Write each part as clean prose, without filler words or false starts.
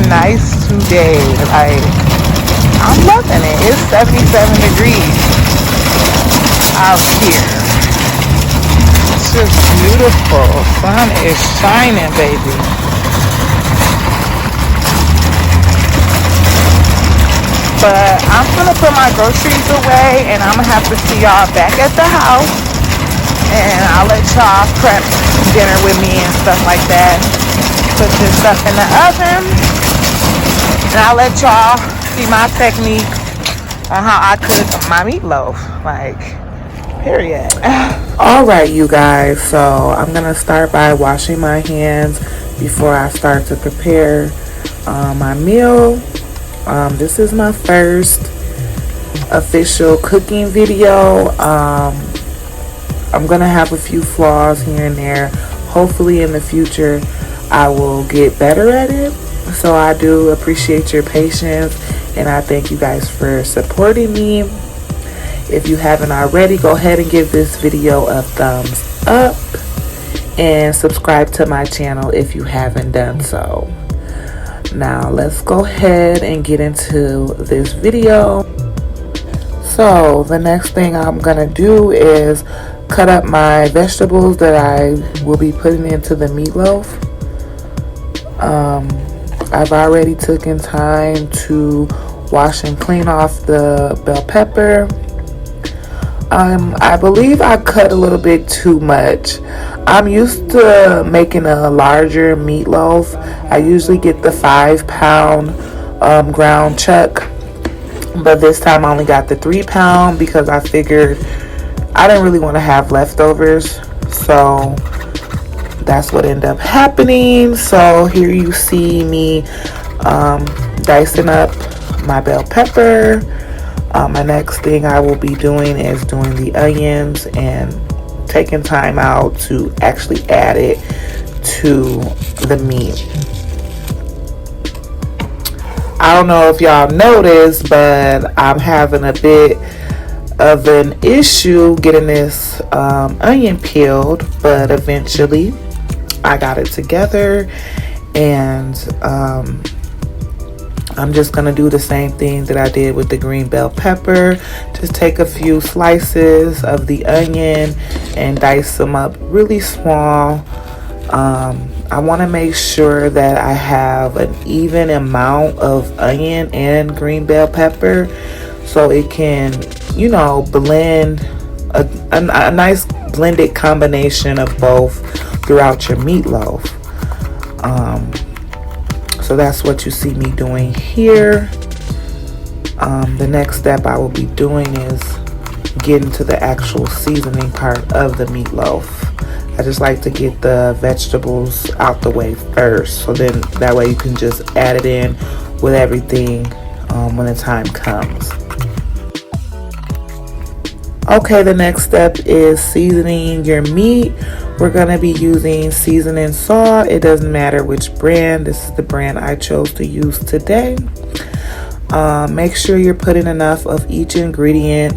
nice today. Like, I'm loving it. It's 77 degrees out here. It's just beautiful. Sun is shining, baby. But I'm gonna put my groceries away, and I'm gonna have to see y'all back at the house, and I'll let y'all prep dinner with me and stuff like that. Put this stuff in the oven, and I'll let y'all see my technique on how I cook my meatloaf. Like, period. Alright, you guys, so I'm gonna start by washing my hands before I start to prepare my meal. This is my first official cooking video. I'm gonna have a few flaws here and there. Hopefully in the future I will get better at it. So I do appreciate your patience, and I thank you guys for supporting me. If you haven't already, go ahead and give this video a thumbs up and subscribe to my channel if you haven't done so. Now let's go ahead and get into this video. So the next thing I'm gonna do is cut up my vegetables that I will be putting into the meatloaf. I've already taken time to wash and clean off the bell pepper. I believe I cut a little bit too much. I'm used to making a larger meatloaf. I usually get the 5-pound ground chuck, but this time I only got the 3-pound because I figured I didn't really want to have leftovers, so that's what ended up happening. So here you see me dicing up my bell pepper. My next thing I will be doing is doing the onions and taking time out to actually add it to the meat. I don't know if y'all noticed, but I'm having a bit of an issue getting this onion peeled, but eventually I got it together, and I'm just gonna do the same thing that I did with the green bell pepper. Just take a few slices of the onion and dice them up really small. I want to make sure that I have an even amount of onion and green bell pepper so it can, you know, blend a nice blended combination of both throughout your meatloaf. So that's what you see me doing here. The next step I will be doing is getting to the actual seasoning part of the meatloaf. I just like to get the vegetables out the way first, so then that way you can just add it in with everything when the time comes. Okay, the next step is seasoning your meat. We're going to be using seasoning salt. It doesn't matter which brand. This is the brand I chose to use today. Make sure you're putting enough of each ingredient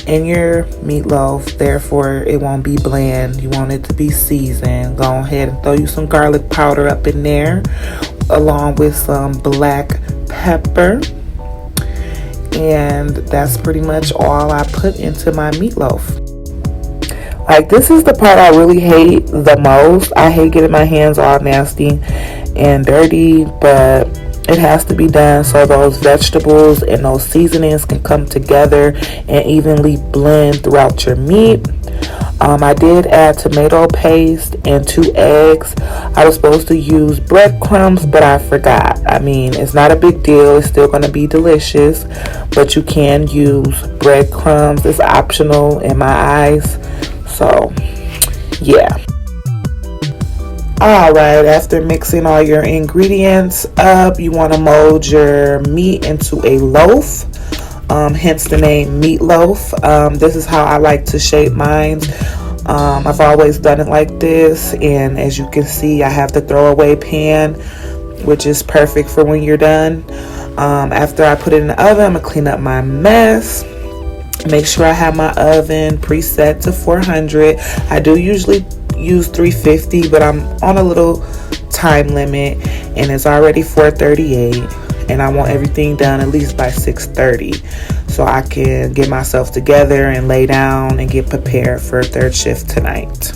in your meatloaf, therefore it won't be bland. You want it to be seasoned. Go ahead and throw you some garlic powder up in there, along with some black pepper. And that's pretty much all I put into my meatloaf. Like, this is the part I really hate the most. I hate getting my hands all nasty and dirty, but it has to be done so those vegetables and those seasonings can come together and evenly blend throughout your meat. I did add tomato paste and 2 eggs. I was supposed to use breadcrumbs, but I forgot. I mean, it's not a big deal. It's still going to be delicious, but you can use breadcrumbs. It's optional in my eyes. So, yeah. Alright, after mixing all your ingredients up, you want to mold your meat into a loaf. Hence the name meatloaf. This is how I like to shape mine. I've always done it like this, and as you can see, I have the throwaway pan, which is perfect for when you're done. After I put it in the oven, I'm gonna clean up my mess. Make sure I have my oven preset to 400. I do usually use 350, but I'm on a little time limit and it's already 4:38 and I want everything done at least by 6:30 so I can get myself together and lay down and get prepared for third shift tonight.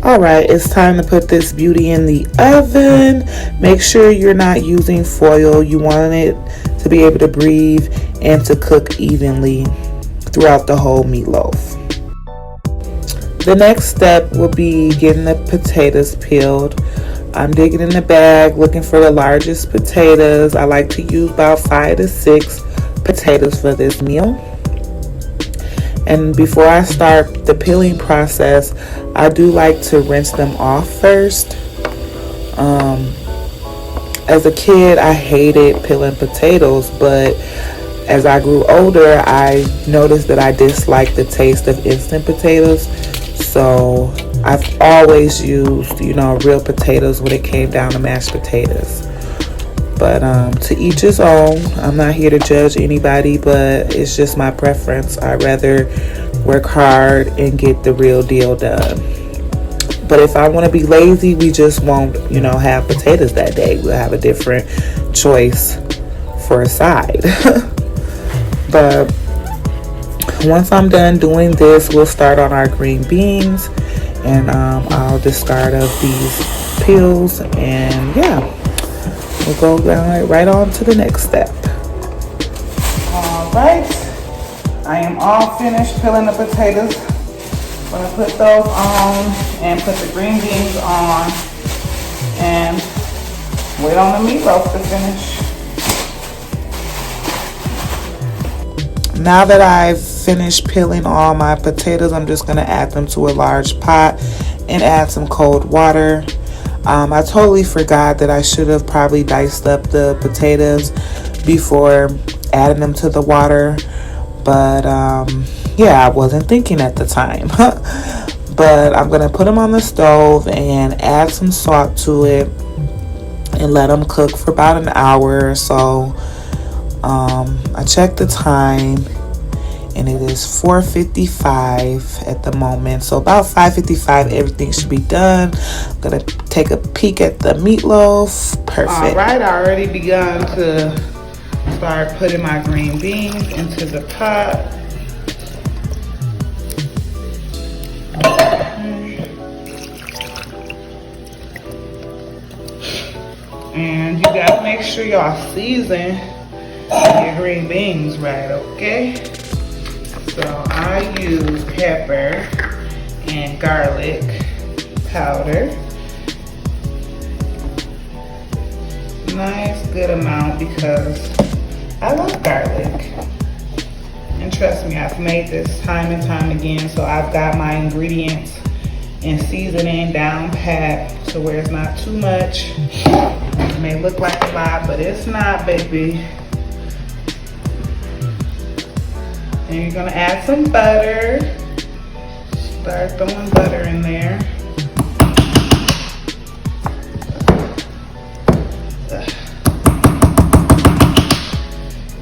Alright, it's time to put this beauty in the oven. Make sure you're not using foil. You want it to be able to breathe and to cook evenly throughout the whole meatloaf. The next step will be getting the potatoes peeled. I'm digging in the bag looking for the largest potatoes. I like to use about 5 to 6 potatoes for this meal. And before I start the peeling process, I do like to rinse them off first. As a kid, I hated peeling potatoes, but as I grew older, I noticed that I disliked the taste of instant potatoes. So I've always used, real potatoes when it came down to mashed potatoes. But to each his own. I'm not here to judge anybody, but it's just my preference. I'd rather work hard and get the real deal done. But if I want to be lazy, we just won't, have potatoes that day. We'll have a different choice for a side. But once I'm done doing this, we'll start on our green beans. And I'll discard of these peels. And yeah, we'll go down right on to the next step. Alright, I am all finished peeling the potatoes. I'm going to put those on and put the green beans on and wait on the meatloaf to finish. Now that I've finished peeling all my potatoes, I'm just going to add them to a large pot and add some cold water. I totally forgot that I should have probably diced up the potatoes before adding them to the water. But yeah, I wasn't thinking at the time. But I'm going to put them on the stove and add some salt to it and let them cook for about an hour or so. I checked the time and it is 4:55 at the moment. So about 5:55 everything should be done. I'm going to take a peek at the meatloaf. Perfect. Alright, I already begun to start putting my green beans into the pot. And you gotta make sure y'all season your green beans right, okay? So I use pepper and garlic powder. Nice good amount because I love garlic. And trust me, I've made this time and time again, so I've got my ingredients and seasoning down pat to where it's not too much. It may look like a lot, but it's not, baby. And you're gonna add some butter. Start throwing butter in there.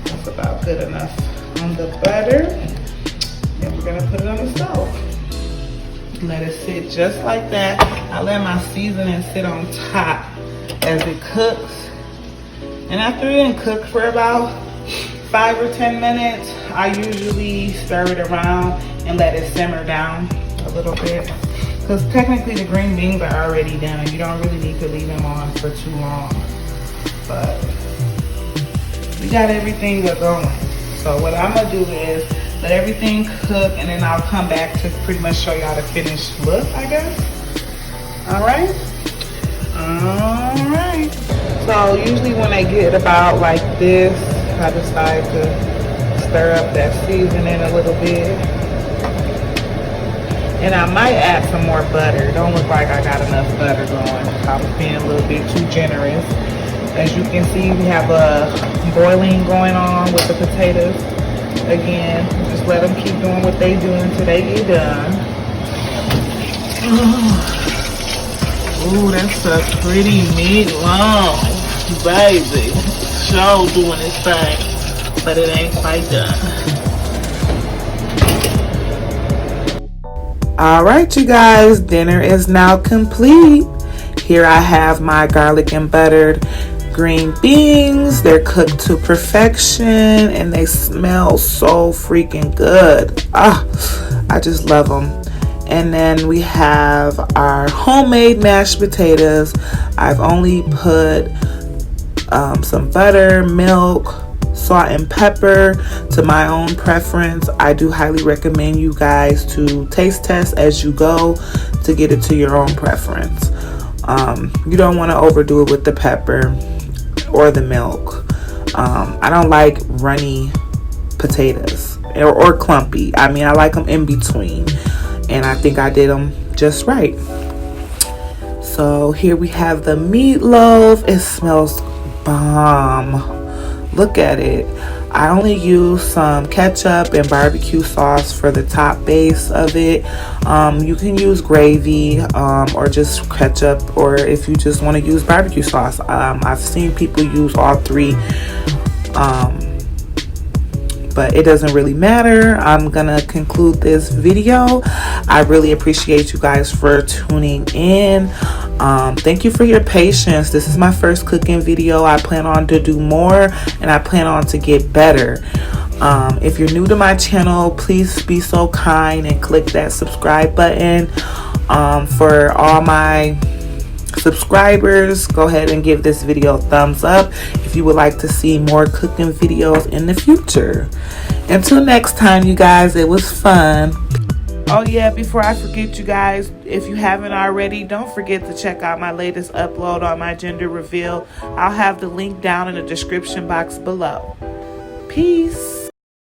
That's about good enough on the butter. Then we're gonna put it on the stove. Let it sit just like that. I let my seasoning sit on top as it cooks. And after it cooks for about 5 or 10 minutes, I usually stir it around and let it simmer down a little bit. Because technically the green beans are already done. You don't really need to leave them on for too long. But we got everything going. So what I'm gonna do is let everything cook and then I'll come back to pretty much show y'all the finished look, I guess. Alright? Alright. So usually when I get about like this, I decide to stir up that seasoning a little bit. And I might add some more butter. Don't look like I got enough butter going. I was being a little bit too generous. As you can see, we have a boiling going on with the potatoes. Again, just let them keep doing what they do until they get done. Ooh, that's a pretty meatloaf, baby. Show doing this thing, but it ain't quite done. All right, you guys, dinner is now complete. Here I have my garlic and buttered green beans. They're cooked to perfection and they smell so freaking good. I just love them. And then we have our homemade mashed potatoes. I've only put some butter, milk, salt, and pepper to my own preference. I do highly recommend you guys to taste test as you go to get it to your own preference. You don't want to overdo it with the pepper or the milk. I don't like runny potatoes or clumpy. I mean, I like them in between, and I think I did them just right. So here we have the meatloaf. It smells bomb. Look at it. I only use some ketchup and barbecue sauce for the top base of it. You can use gravy or just ketchup, or if you just want to use barbecue sauce. I've seen people use all three, but it doesn't really matter. I'm gonna conclude this video. I really appreciate you guys for tuning in. Thank you for your patience. This is my first cooking video. I plan on to do more, and I plan on to get better. If you're new to my channel, please be so kind and click that subscribe button. For all my subscribers, go ahead and give this video a thumbs up if you would like to see more cooking videos in the future. Until next time, you guys, it was fun. Oh yeah, before I forget, you guys, if you haven't already, don't forget to check out my latest upload on my gender reveal. I'll have the link down in the description box below. Peace.